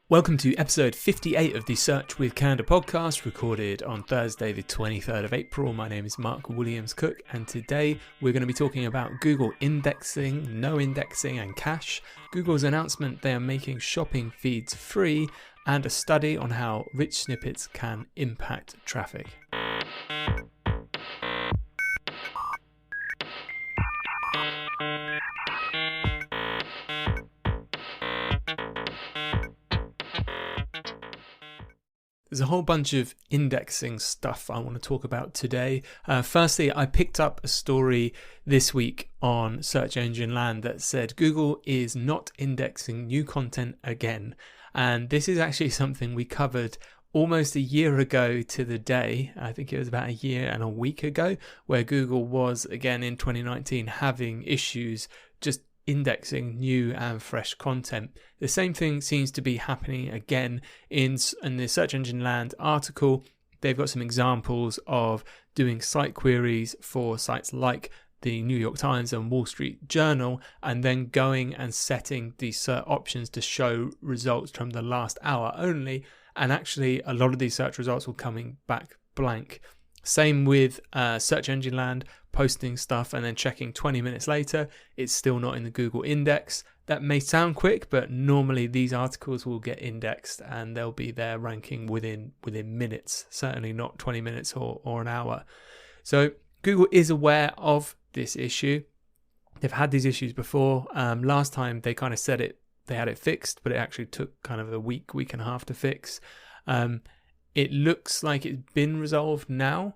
Welcome to episode 58 of the Search with Canada podcast, recorded on Thursday the 23rd of April. My name is Mark Williams-Cook, and today we're going to be talking about Google indexing, no indexing and cache, Google's announcement they are making shopping feeds free, and a study on how rich snippets can impact traffic. There's a whole bunch of indexing stuff I want to talk about today. Firstly, I picked up a story this week on Search Engine Land that said Google is not indexing new content again. And this is actually something we covered almost a year ago to the day. I think it was about a year and a week ago, where Google was, again in 2019, having issues just indexing new and fresh content. The same thing seems to be happening again in the Search Engine Land article. They've got some examples of doing site queries for sites like the New York Times and Wall Street Journal, and then going and setting the search options to show results from the last hour only. And actually, a lot of these search results were coming back blank. Same with Search Engine Land, posting stuff and then checking 20 minutes later, it's still not in the Google index. That may sound quick, but normally these articles will get indexed and they'll be there ranking within minutes, certainly not 20 minutes or an hour. So Google is aware of this issue. They've had these issues before. Last time they kind of said they had it fixed, but it actually took kind of a week and a half to fix. It looks like it's been resolved now.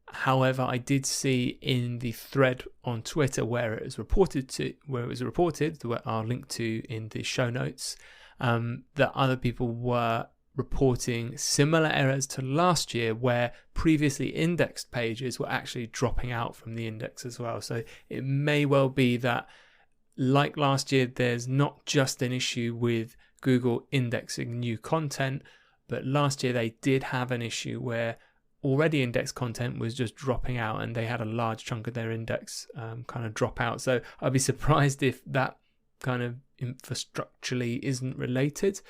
However, I did see in the thread on Twitter where it was reported, that I'll link to in the show notes, that other people were reporting similar errors to last year, where previously indexed pages were actually dropping out from the index as well. So it may well be that, like last year, there's not just an issue with Google indexing new content, but last year they did have an issue where already indexed content was just dropping out, and they had a large chunk of their index kind of drop out. So I'd be surprised if that kind of infrastructurally isn't related.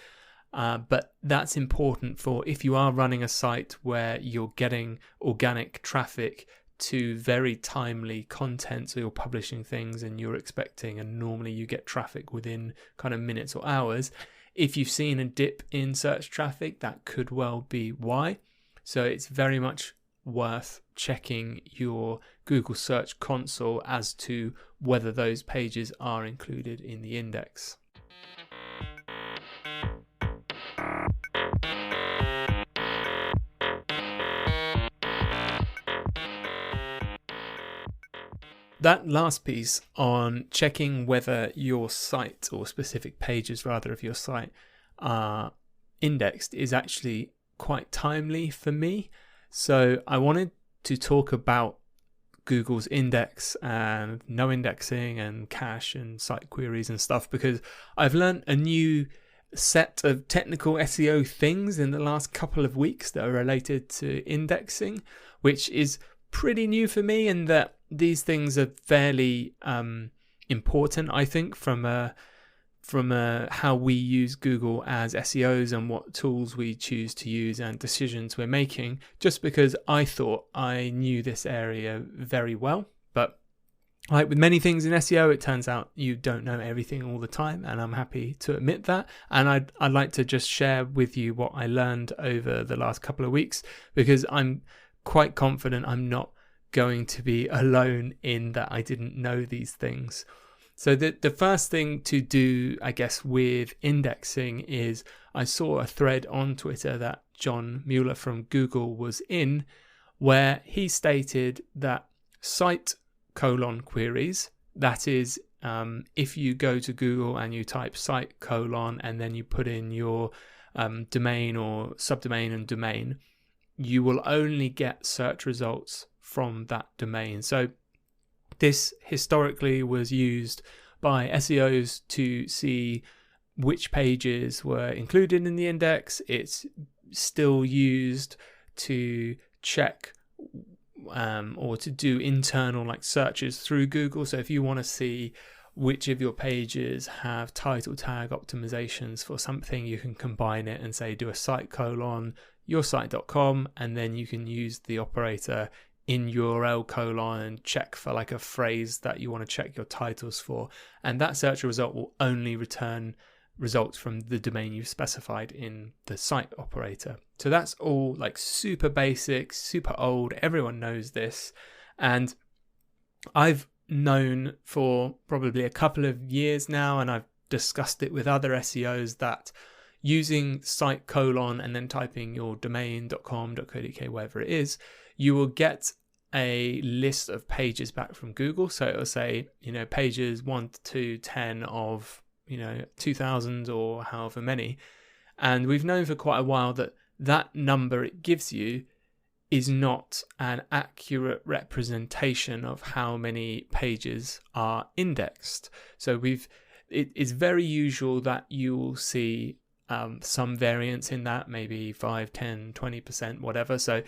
But that's important for if you are running a site where you're getting organic traffic to very timely content, so you're publishing things and you're expecting, and normally you get traffic within kind of minutes or hours. If you've seen a dip in search traffic, that could well be why. So it's very much worth checking your Google Search Console as to whether those pages are included in the index. That last piece on checking whether your site, or specific pages rather of your site, are indexed is actually quite timely for me. So I wanted to talk about Google's index and no indexing and cache and site queries and stuff, because I've learned a new set of technical SEO things in the last couple of weeks that are related to indexing, which is pretty new for me, and that these things are fairly important, I think, from how we use Google as SEOs and what tools we choose to use and decisions we're making, just because I thought I knew this area very well. But like with many things in SEO, it turns out you don't know everything all the time, and I'm happy to admit that. And I'd like to just share with you what I learned over the last couple of weeks, because I'm quite confident I'm not going to be alone in that I didn't know these things. So the first thing to do, I guess, with indexing is I saw a thread on Twitter that John Mueller from Google was in, where he stated that site : queries, that is, if you go to Google and you type site : and then you put in your domain or subdomain and domain, you will only get search results from that domain. So this historically was used by SEOs to see which pages were included in the index. It's still used to check or to do internal like searches through Google. So if you want to see which of your pages have title tag optimizations for something, you can combine it and say do a site : yoursite.com, and then you can use the operator in URL : and check for like a phrase that you want to check your titles for, and that search result will only return results from the domain you've specified in the site operator. So that's all like super basic, super old, everyone knows this, and I've known for probably a couple of years now, and I've discussed it with other SEOs, that using site : and then typing your domain.com.co.uk, wherever it is, you will get a list of pages back from Google. So it'll say, pages 1 to 10 of 2000 or however many. And we've known for quite a while that that number it gives you is not an accurate representation of how many pages are indexed. So it is very usual that you will see some variance in that, maybe 5, 10, 20%, whatever. So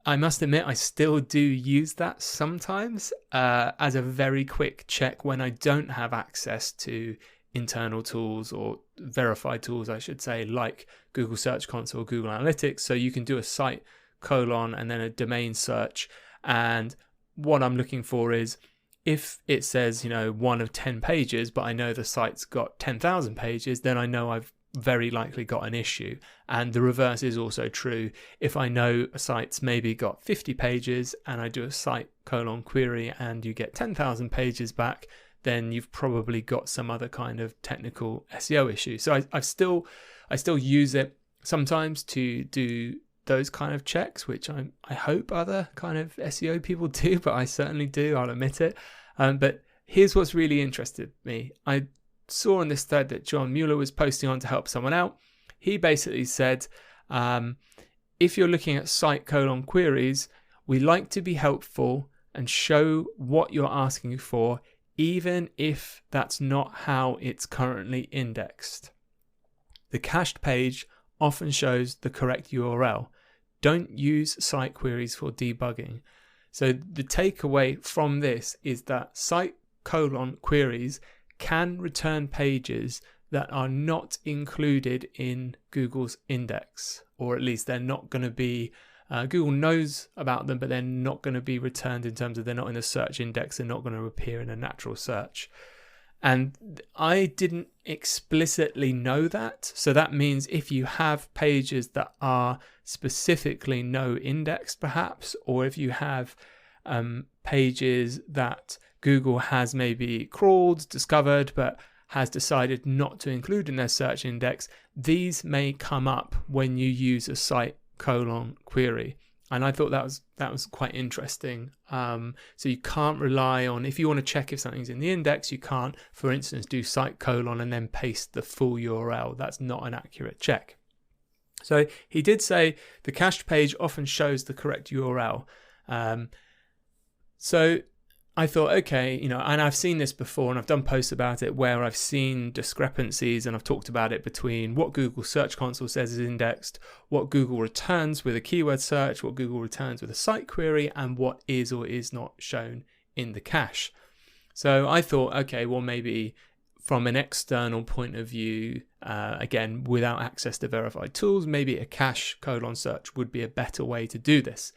I must admit, I still do use that sometimes as a very quick check when I don't have access to internal tools, or verified tools, I should say, like Google Search Console, Google Analytics. So you can do a site : and then a domain search. And what I'm looking for is, if it says, 1 of 10 pages, but I know the site's got 10,000 pages, then I know I've very likely got an issue. And the reverse is also true. If I know a site's maybe got 50 pages and I do a site : query and you get 10,000 pages back, then you've probably got some other kind of technical SEO issue. So I still use it sometimes to do those kind of checks, which I hope other kind of SEO people do, but I certainly do, I'll admit it. But here's what's really interested me. I saw on this thread that John Mueller was posting on to help someone out. He basically said, if you're looking at site : queries, we like to be helpful and show what you're asking for, even if that's not how it's currently indexed. The cached page often shows the correct URL. Don't use site queries for debugging. So the takeaway from this is that site : queries can return pages that are not included in Google's index, or at least they're not going to be, Google knows about them, but they're not going to be returned in terms of they're not in the search index, they're not going to appear in a natural search. And I didn't explicitly know that. So that means if you have pages that are specifically no indexed perhaps, or if you have pages that Google has maybe crawled, discovered, but has decided not to include in their search index, these may come up when you use a site : query. And I thought that was quite interesting. So you can't rely on, if you want to check if something's in the index, you can't, for instance, do site : and then paste the full URL. That's not an accurate check. So he did say the cached page often shows the correct URL. So I thought, okay, and I've seen this before and I've done posts about it where I've seen discrepancies, and I've talked about it between what Google Search Console says is indexed, what Google returns with a keyword search, what Google returns with a site query, and what is or is not shown in the cache. So I thought, okay, well, maybe from an external point of view, again, without access to verified tools, maybe a cache : search would be a better way to do this.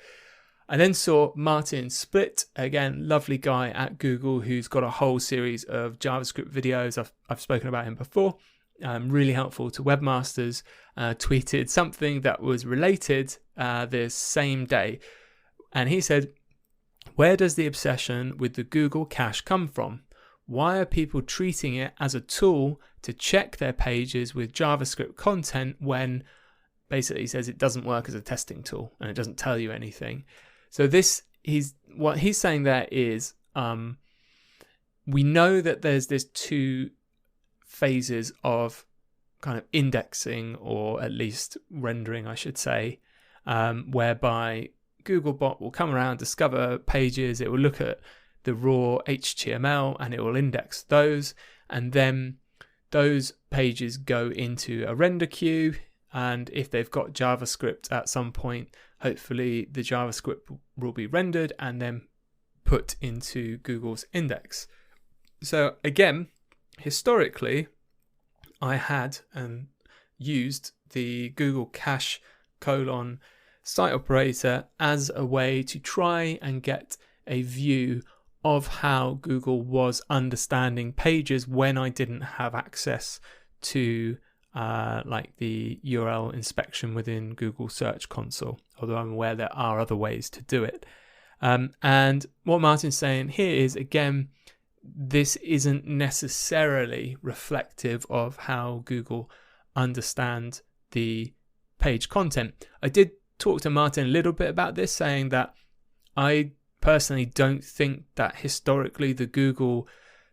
I then saw Martin Split, again, lovely guy at Google, who's got a whole series of JavaScript videos. I've spoken about him before. Really helpful to webmasters. Tweeted something that was related this same day. And he said, where does the obsession with the Google cache come from? Why are people treating it as a tool to check their pages with JavaScript content when basically he says it doesn't work as a testing tool and it doesn't tell you anything? So what he's saying there is, we know that there's this two phases of kind of indexing, or at least rendering, I should say, whereby Googlebot will come around, discover pages, it will look at the raw HTML and it will index those, and then those pages go into a render queue, and if they've got JavaScript at some point, hopefully the JavaScript will be rendered and then put into Google's index. So again, historically, I had used the Google cache : site operator as a way to try and get a view of how Google was understanding pages when I didn't have access to like the URL inspection within Google Search Console, although I'm aware there are other ways to do it. And what Martin's saying here is, again, this isn't necessarily reflective of how Google understand the page content. I did talk to Martin a little bit about this, saying that I personally don't think that historically the Google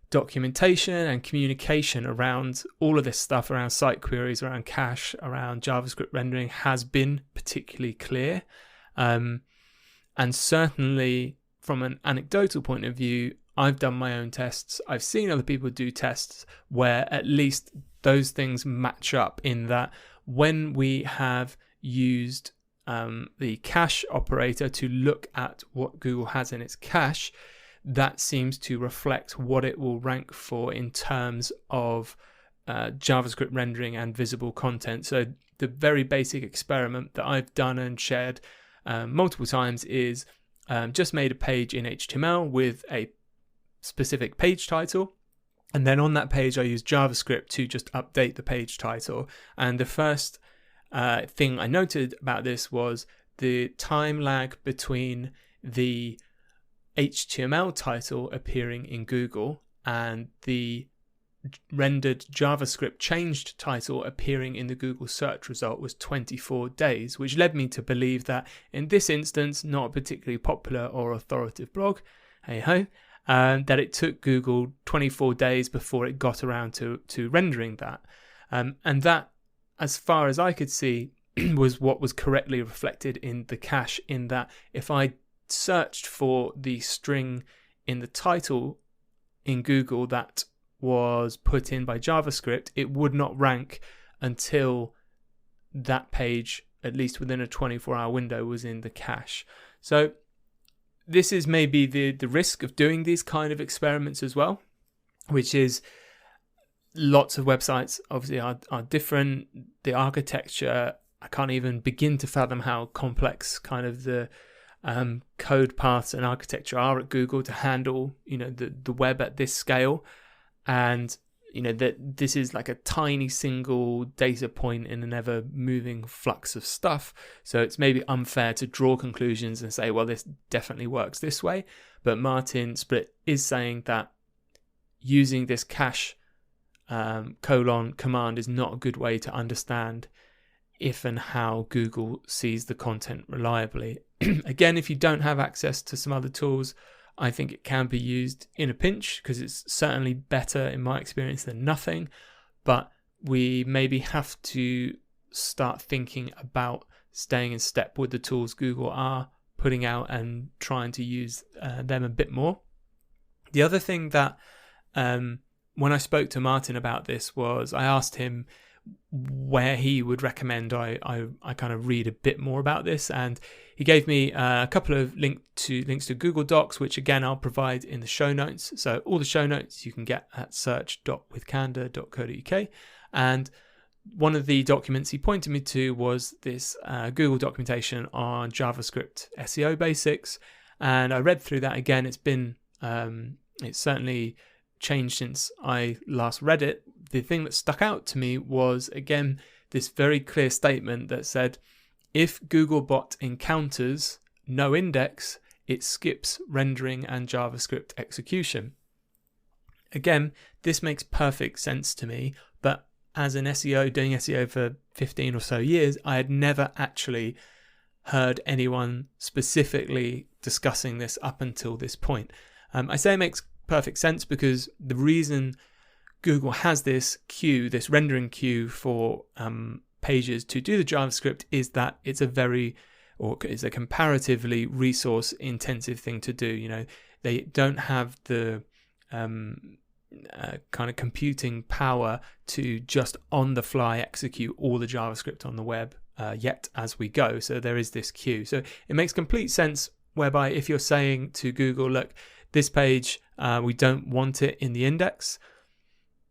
documentation and communication around all of this stuff, around site queries, around cache, around JavaScript rendering, has been particularly clear. And certainly from an anecdotal point of view, I've done my own tests. I've seen other people do tests where at least those things match up, in that when we have used the cache operator to look at what Google has in its cache, that seems to reflect what it will rank for in terms of JavaScript rendering and visible content. So the very basic experiment that I've done and shared multiple times is just made a page in HTML with a specific page title, and then on that page I used JavaScript to just update the page title. And the first thing I noted about this was the time lag between the HTML title appearing in Google and the rendered JavaScript changed title appearing in the Google search result was 24 days, which led me to believe that in this instance, not a particularly popular or authoritative blog, hey ho, that it took Google 24 days before it got around to rendering that. And that, as far as I could see, was what was correctly reflected in the cache, in that if I searched for the string in the title in Google that was put in by JavaScript, it would not rank until that page, at least within a 24-hour window, was in the cache. So this is maybe the risk of doing these kind of experiments as well, which is lots of websites obviously are different. The architecture, I can't even begin to fathom how complex kind of the code paths and architecture are at Google to handle, the web at this scale. And that this is like a tiny single data point in an ever moving flux of stuff. So it's maybe unfair to draw conclusions and say, well, this definitely works this way. But Martin Split is saying that using this cache : command is not a good way to understand if and how Google sees the content reliably. Again, if you don't have access to some other tools, I think it can be used in a pinch, because it's certainly better in my experience than nothing. But we maybe have to start thinking about staying in step with the tools Google are putting out and trying to use them a bit more. The other thing that when I spoke to Martin about this was I asked him where he would recommend I kind of read a bit more about this, and he gave me a couple of links to Google Docs, which again I'll provide in the show notes. So all the show notes you can get at search.withcandor.co.uk, and one of the documents he pointed me to was this Google documentation on JavaScript SEO basics, and I read through that again. It's been it's certainly changed since I last read it. The thing that stuck out to me was, again, this very clear statement that said, if Googlebot encounters no index, it skips rendering and JavaScript execution. Again, this makes perfect sense to me, but as an SEO, doing SEO for 15 or so years, I had never actually heard anyone specifically discussing this up until this point. I say it makes perfect sense because the reason Google has this queue, this rendering queue for pages to do the JavaScript, is that it's a comparatively resource intensive thing to do. They don't have the kind of computing power to just on the fly execute all the JavaScript on the web yet as we go. So there is this queue. So it makes complete sense whereby if you're saying to Google, look, this page, we don't want it in the index,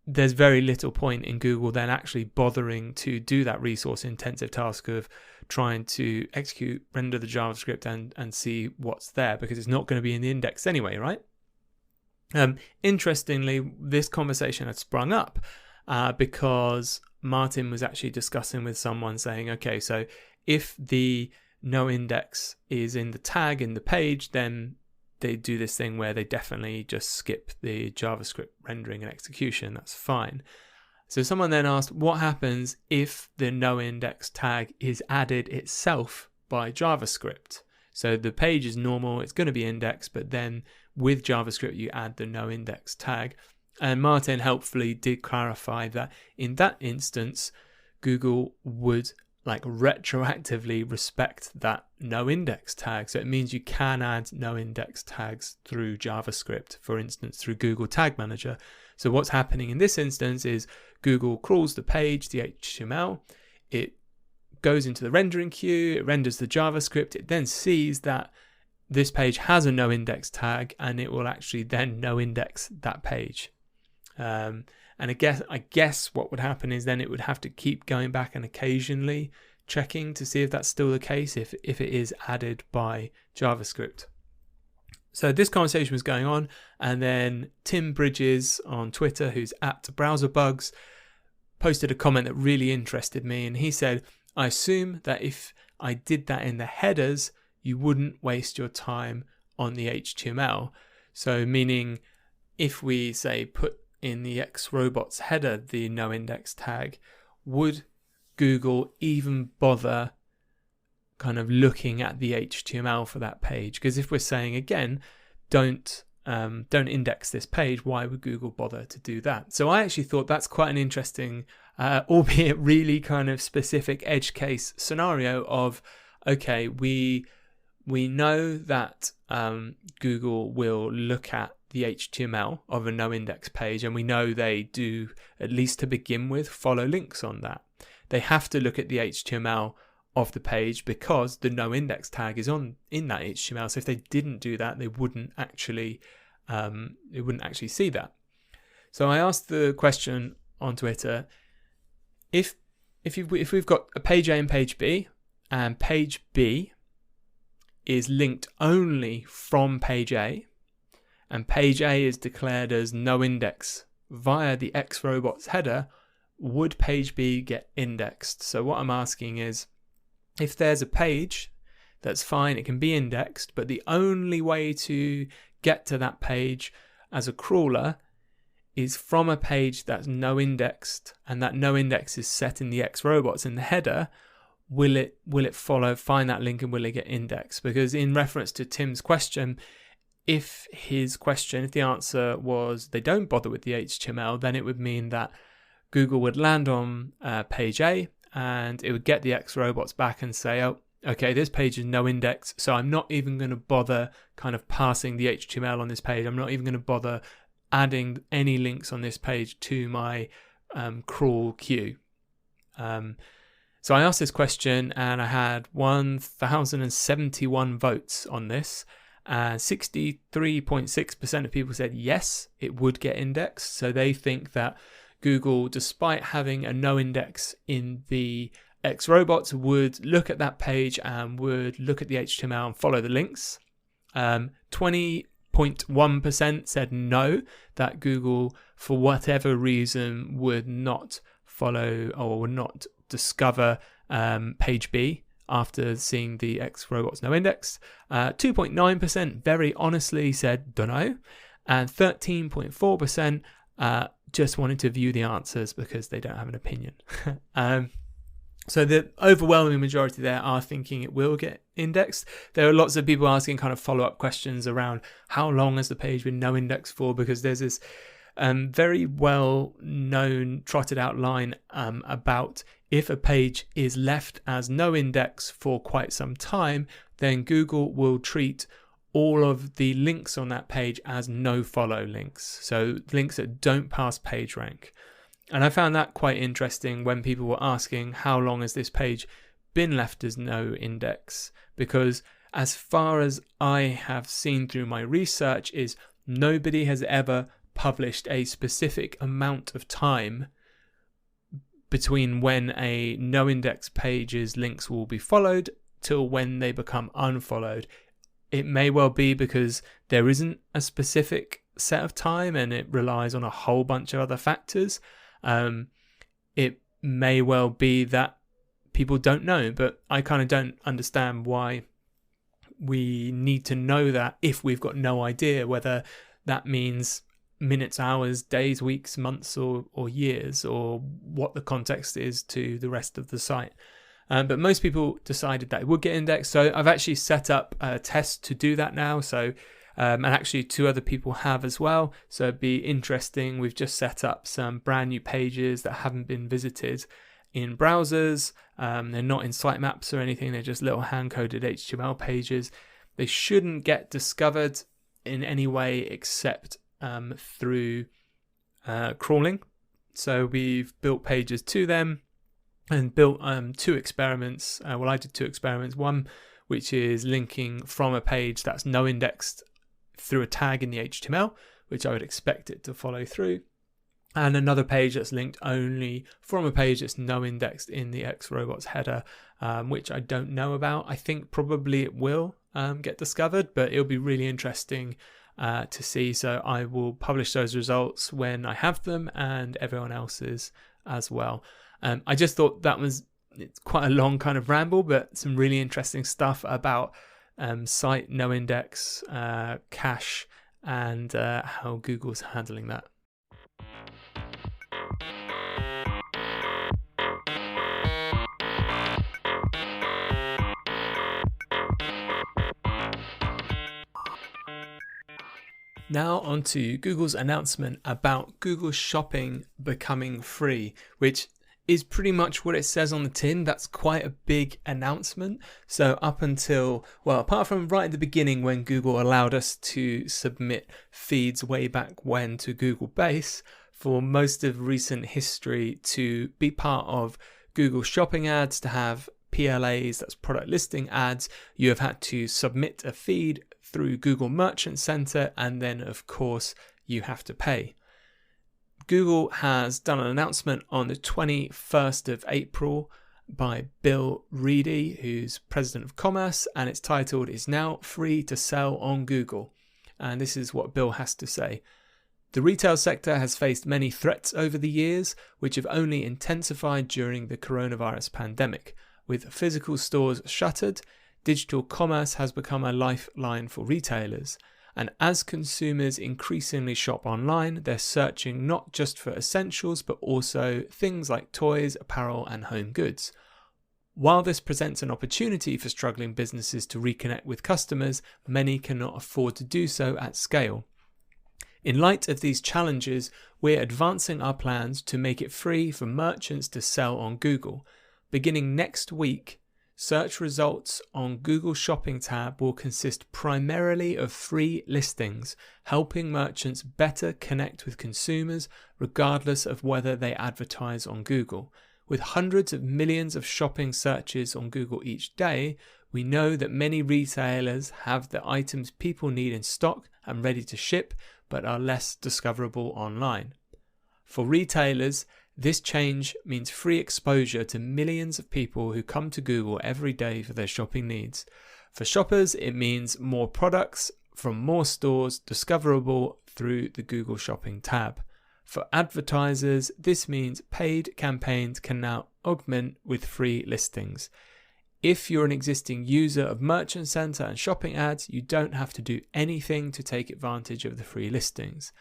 there's very little point in Google then actually bothering to do that resource intensive task of trying to execute, render the JavaScript and see what's there, because it's not going to be in the index anyway, right? Interestingly, this conversation had sprung up because Martin was actually discussing with someone saying, okay, so if the no index is in the tag in the page, then they do this thing where they definitely just skip the JavaScript rendering and execution. That's fine. So someone then asked, what happens if the no index tag is added itself by JavaScript? So the page is normal, it's going to be indexed, but then with JavaScript you add the no index tag. And Martin helpfully did clarify that in that instance, Google would like retroactively respect that no index tag. So it means you can add no index tags through JavaScript, for instance, through Google Tag Manager. So what's happening in this instance is Google crawls the page, the HTML, it goes into the rendering queue, it renders the JavaScript, it then sees that this page has a no index tag and it will actually then no index that page. And I guess what would happen is then it would have to keep going back and occasionally checking to see if that's still the case, if it is added by JavaScript. So this conversation was going on, and then Tim Bridges on Twitter, who's at BrowserBugs, posted a comment that really interested me, and he said, I assume that if I did that in the headers, you wouldn't waste your time on the HTML. So meaning if we say put in the xrobots header the no index tag, would Google even bother kind of looking at the HTML for that page? Because if we're saying again, don't index this page, why would Google bother to do that? So I actually thought that's quite an interesting, albeit really kind of specific edge case scenario of, okay, we know that Google will look at the HTML of a no index page, and we know they do, at least to begin with, follow links on that. They have to look at the HTML of the page because the no index tag is in that HTML. So if they didn't do that, they wouldn't actually see that. So I asked the question on Twitter, if we've got a page A and page B, and page B is linked only from page A, and page A is declared as no index via the xrobots header, would page B get indexed? So what I'm asking is, if there's a page, that's fine, it can be indexed, but the only way to get to that page as a crawler is from a page that's no indexed, and that no index is set in the xrobots in the header, will it find that link and will it get indexed? Because in reference to Tim's question, if the answer was they don't bother with the HTML, then it would mean that Google would land on page A and it would get the xrobots back and say, oh, okay, this page is no index, so I'm not even going to bother kind of passing the HTML on this page. I'm not even going to bother adding any links on this page to my crawl queue. So I asked this question and I had 1,071 votes on this. 63.6% of people said yes, it would get indexed. So they think that Google, despite having a no index in the xrobots, would look at that page and would look at the HTML and follow the links. 20.1% said no, that Google, for whatever reason, would not follow or would not discover page B after seeing the xrobots no index. 2.9% very honestly said dunno, and 13.4% just wanted to view the answers because they don't have an opinion. So the overwhelming majority there are thinking it will get indexed. There are lots of people asking kind of follow-up questions around how long has the page been no index for, because there's this very well-known trotted out line about if a page is left as no index for quite some time, then Google will treat all of the links on that page as no follow links, so links that don't pass PageRank. And I found that quite interesting when people were asking how long has this page been left as no index, because as far as I have seen through my research is nobody has ever published a specific amount of time between when a no index page's links will be followed till when they become unfollowed. It may well be because there isn't a specific set of time and it relies on a whole bunch of other factors. It may well be that people don't know, but I kind of don't understand why we need to know that if we've got no idea whether that means minutes, hours, days, weeks, months, or years, or what the context is to the rest of the site. But most people decided that it would get indexed. So I've actually set up a test to do that now. So, and actually 2 other people have as well. So it'd be interesting. We've just set up some brand new pages that haven't been visited in browsers. They're not in sitemaps or anything. They're just little hand-coded HTML pages. They shouldn't get discovered in any way except through crawling. So we've built pages to them and built 2 experiments. Well, I did 2 experiments. One which is linking from a page that's no indexed through a tag in the HTML, which I would expect it to follow through. And another page that's linked only from a page that's no indexed in the X-Robots header, which I don't know about. I think probably it will get discovered, but it'll be really interesting to see. So I will publish those results when I have them and everyone else's as well. I just thought it's quite a long kind of ramble, but some really interesting stuff about site no index, cache, and how Google's handling that. Now on to Google's announcement about Google Shopping becoming free, which is pretty much what it says on the tin. That's quite a big announcement. So up until, well, apart from right at the beginning when Google allowed us to submit feeds way back when to Google Base, for most of recent history to be part of Google Shopping ads, to have PLAs, that's product listing ads, you have had to submit a feed through Google Merchant Center, and then of course you have to pay. Google has done an announcement on the 21st of April by Bill Reedy, who's President of Commerce, and it's titled, "It's now free to sell on Google." And this is what Bill has to say. The retail sector has faced many threats over the years, which have only intensified during the coronavirus pandemic. With physical stores shuttered, digital commerce has become a lifeline for retailers. And as consumers increasingly shop online, they're searching not just for essentials, but also things like toys, apparel, and home goods. While this presents an opportunity for struggling businesses to reconnect with customers, many cannot afford to do so at scale. In light of these challenges, we're advancing our plans to make it free for merchants to sell on Google. Beginning next week, search results on Google Shopping tab will consist primarily of free listings, helping merchants better connect with consumers regardless of whether they advertise on Google. With hundreds of millions of shopping searches on Google each day, we know that many retailers have the items people need in stock and ready to ship, but are less discoverable online. For retailers, this change means free exposure to millions of people who come to Google every day for their shopping needs. For shoppers, it means more products from more stores discoverable through the Google Shopping tab. For advertisers, this means paid campaigns can now augment with free listings. If you're an existing user of Merchant Center and shopping ads, you don't have to do anything to take advantage of the free listings.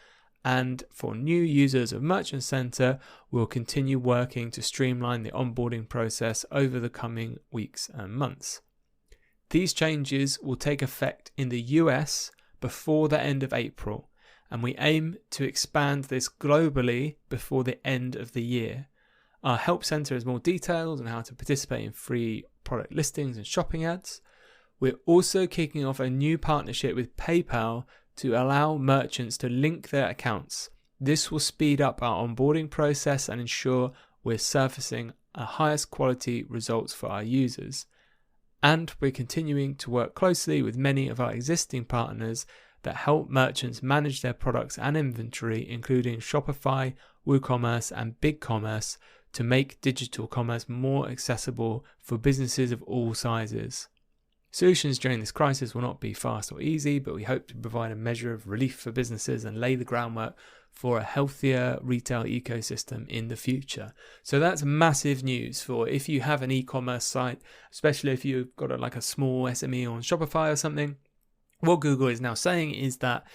And for new users of Merchant Center, we'll continue working to streamline the onboarding process over the coming weeks and months. These changes will take effect in the US before the end of April, and we aim to expand this globally before the end of the year. Our help center is more detailed on how to participate in free product listings and shopping ads. We're also kicking off a new partnership with PayPal to allow merchants to link their accounts. This will speed up our onboarding process and ensure we're surfacing the highest quality results for our users. And we're continuing to work closely with many of our existing partners that help merchants manage their products and inventory, including Shopify, WooCommerce, and BigCommerce, to make digital commerce more accessible for businesses of all sizes. Solutions during this crisis will not be fast or easy, but we hope to provide a measure of relief for businesses and lay the groundwork for a healthier retail ecosystem in the future. So that's massive news for if you have an e-commerce site, especially if you've got a small SME on Shopify or something. What Google is now saying is that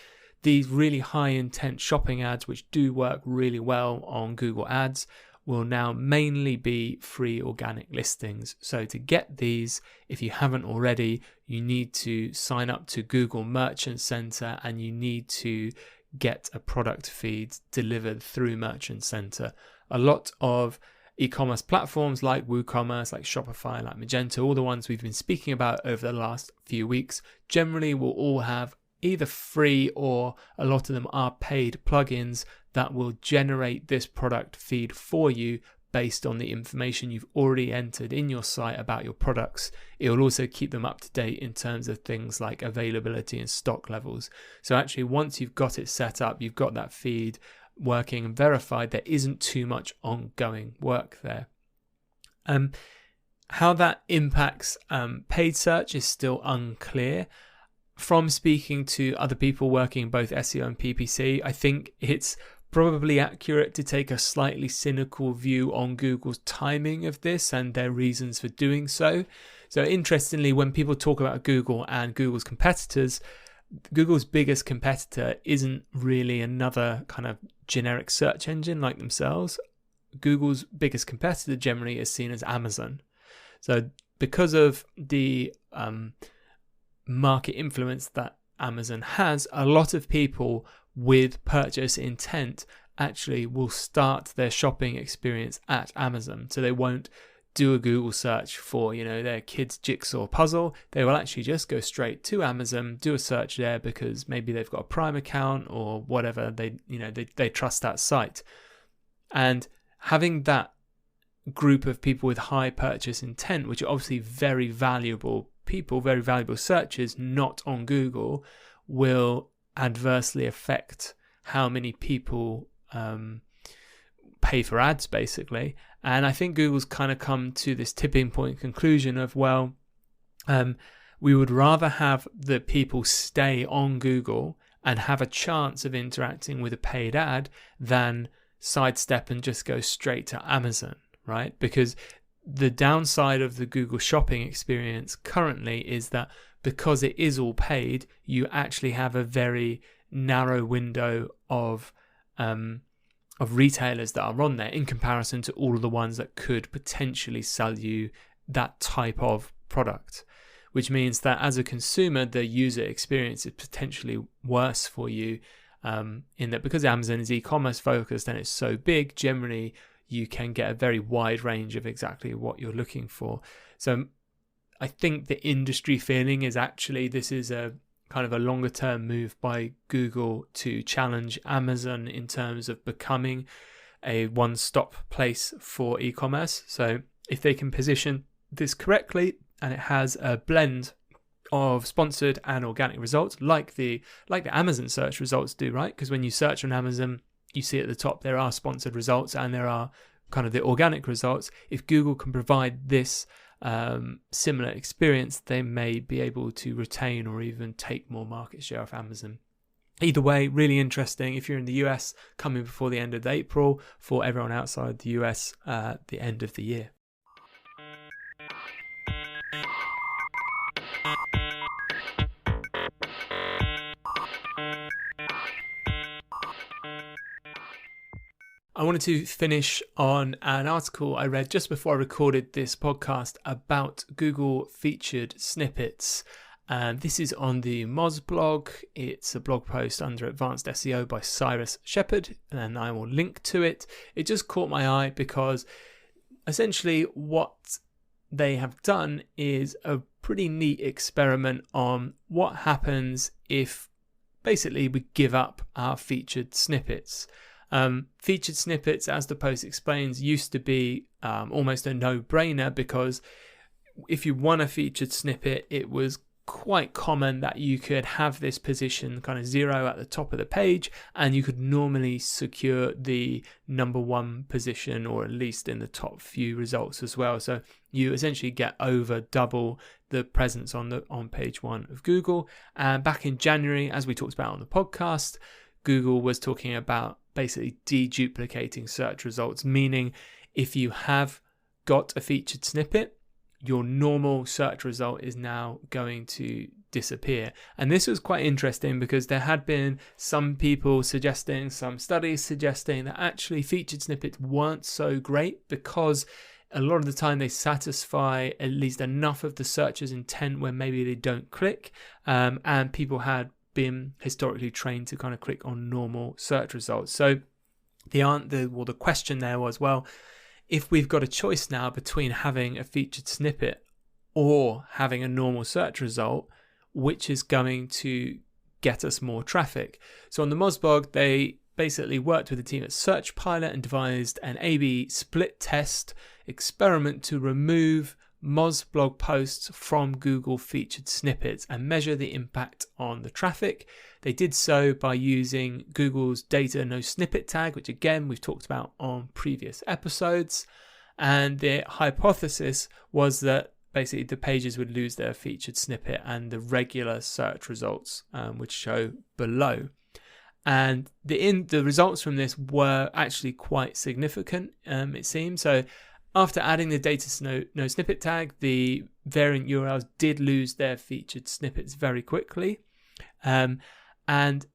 these really high intent shopping ads, which do work really well on Google Ads, will now mainly be free organic listings. So to get these, if you haven't already, you need to sign up to Google Merchant Center and you need to get a product feed delivered through Merchant Center. A lot of e-commerce platforms like WooCommerce, like Shopify, like Magento, all the ones we've been speaking about over the last few weeks, generally will all have either free or a lot of them are paid plugins that will generate this product feed for you based on the information you've already entered in your site about your products. It will also keep them up to date in terms of things like availability and stock levels. So actually, once you've got it set up, you've got that feed working and verified, there isn't too much ongoing work there. How that impacts paid search is still unclear. From speaking to other people working both SEO and PPC, I think it's probably accurate to take a slightly cynical view on Google's timing of this and their reasons for doing so. So interestingly, when people talk about Google and Google's competitors, Google's biggest competitor isn't really another kind of generic search engine like themselves. Google's biggest competitor generally is seen as Amazon. So because of the market influence that Amazon has, a lot of people with purchase intent actually will start their shopping experience at Amazon. So they won't do a Google search for, their kids' jigsaw puzzle. They will actually just go straight to Amazon, do a search there because maybe they've got a Prime account or whatever. They trust that site. And having that group of people with high purchase intent, which are obviously very valuable people, very valuable searches, not on Google, will adversely affect how many people pay for ads, basically. And I think Google's kind of come to this tipping point conclusion of, we would rather have the people stay on Google and have a chance of interacting with a paid ad than sidestep and just go straight to Amazon, right? Because the downside of the Google shopping experience currently is that because it is all paid, you actually have a very narrow window of retailers that are on there in comparison to all of the ones that could potentially sell you that type of product, which means that as a consumer, the user experience is potentially worse for you in that because Amazon is e-commerce focused and it's so big, generally you can get a very wide range of exactly what you're looking for. So I think the industry feeling is actually this is a kind of a longer term move by Google to challenge Amazon in terms of becoming a one-stop place for e-commerce. So if they can position this correctly and it has a blend of sponsored and organic results like the Amazon search results do, right? Because when you search on Amazon, you see at the top there are sponsored results and there are kind of the organic results. If Google can provide this similar experience, they may be able to retain or even take more market share off Amazon. Either way, really interesting. If you're in the US, coming before the end of April. For everyone outside the US, the end of the year. I wanted to finish on an article I read just before I recorded this podcast about Google featured snippets. And this is on the Moz blog. It's a blog post under Advanced SEO by Cyrus Shepherd, and I will link to it. It just caught my eye because essentially what they have done is a pretty neat experiment on what happens if basically we give up our featured snippets. Featured snippets, as the post explains, used to be almost a no-brainer, because if you won a featured snippet, it was quite common that you could have this position kind of 0 at the top of the page, and you could normally secure the number 1 position, or at least in the top few results as well. So you essentially get over double the presence on page 1 of Google. And back in January, as we talked about on the podcast, Google was talking about basically deduplicating search results, meaning if you have got a featured snippet, your normal search result is now going to disappear. And this was quite interesting, because there had been some people suggesting, some studies suggesting, that actually featured snippets weren't so great, because a lot of the time they satisfy at least enough of the searcher's intent where maybe they don't click, and people had been historically trained to kind of click on normal search results. So the question there was, well, if we've got a choice now between having a featured snippet or having a normal search result, which is going to get us more traffic? So on the Moz blog, they basically worked with the team at Search Pilot and devised an A/B split test experiment to remove Moz blog posts from Google featured snippets and measure the impact on the traffic. They did so by using Google's data no snippet tag, which again we've talked about on previous episodes. And the hypothesis was that basically the pages would lose their featured snippet and the regular search results would show below. And the results from this were actually quite significant, it seems. So after adding the data no snippet tag, the variant URLs did lose their featured snippets very quickly. And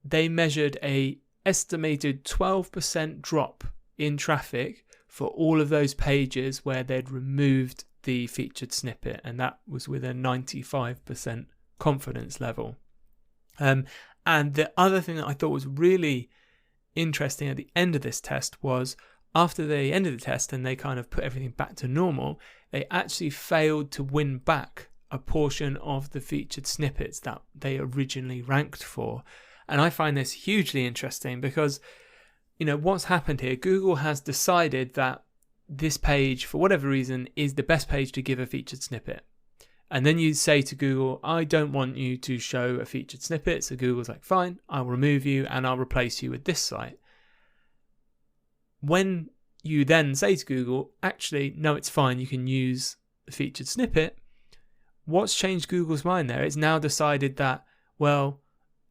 they measured a estimated 12% drop in traffic for all of those pages where they'd removed the featured snippet, and that was with a 95% confidence level. And the other thing that I thought was really interesting at the end of this test was, after they ended the test and they kind of put everything back to normal, they actually failed to win back a portion of the featured snippets that they originally ranked for. And I find this hugely interesting, because what's happened here, Google has decided that this page, for whatever reason, is the best page to give a featured snippet. And then you say to Google, I don't want you to show a featured snippet. So Google's like, fine, I'll remove you and I'll replace you with this site. When you then say to Google, actually, no, it's fine, you can use the featured snippet, what's changed Google's mind there? It's now decided that, well,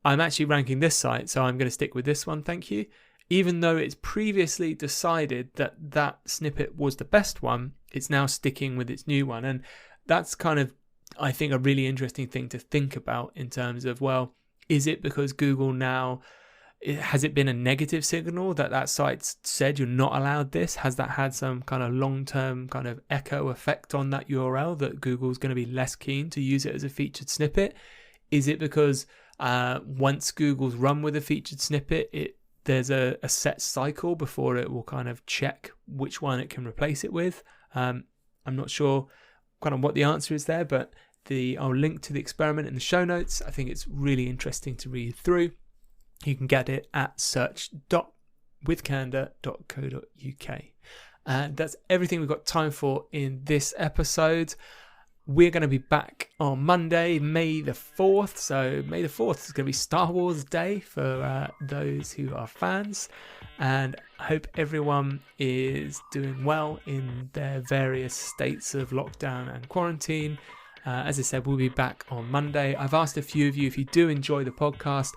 I'm actually ranking this site, so I'm going to stick with this one, thank you. Even though it's previously decided that that snippet was the best one, it's now sticking with its new one. And that's kind of, I think, a really interesting thing to think about in terms of, well, is it because Google now, has it been a negative signal that site said you're not allowed this? Has that had some kind of long-term kind of echo effect on that URL, that Google's going to be less keen to use it as a featured snippet? Is it because once Google's run with a featured snippet, there's a set cycle before it will kind of check which one it can replace it with? I'm not sure kind of what the answer is there, but I'll link to the experiment in the show notes. I think it's really interesting to read through. You can get it at search.withcandor.co.uk. And that's everything we've got time for in this episode. We're going to be back on Monday, May the 4th. So May the 4th is going to be Star Wars Day for those who are fans. And I hope everyone is doing well in their various states of lockdown and quarantine. As I said, we'll be back on Monday. I've asked a few of you if you do enjoy the podcast.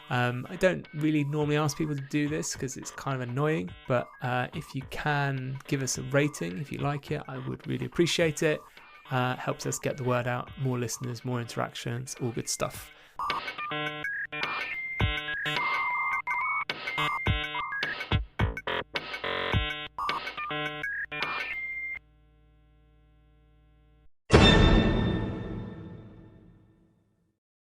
I don't really normally ask people to do this because it's kind of annoying, but if you can give us a rating, if you like it, I would really appreciate it. Helps us get the word out, more listeners, more interactions, all good stuff.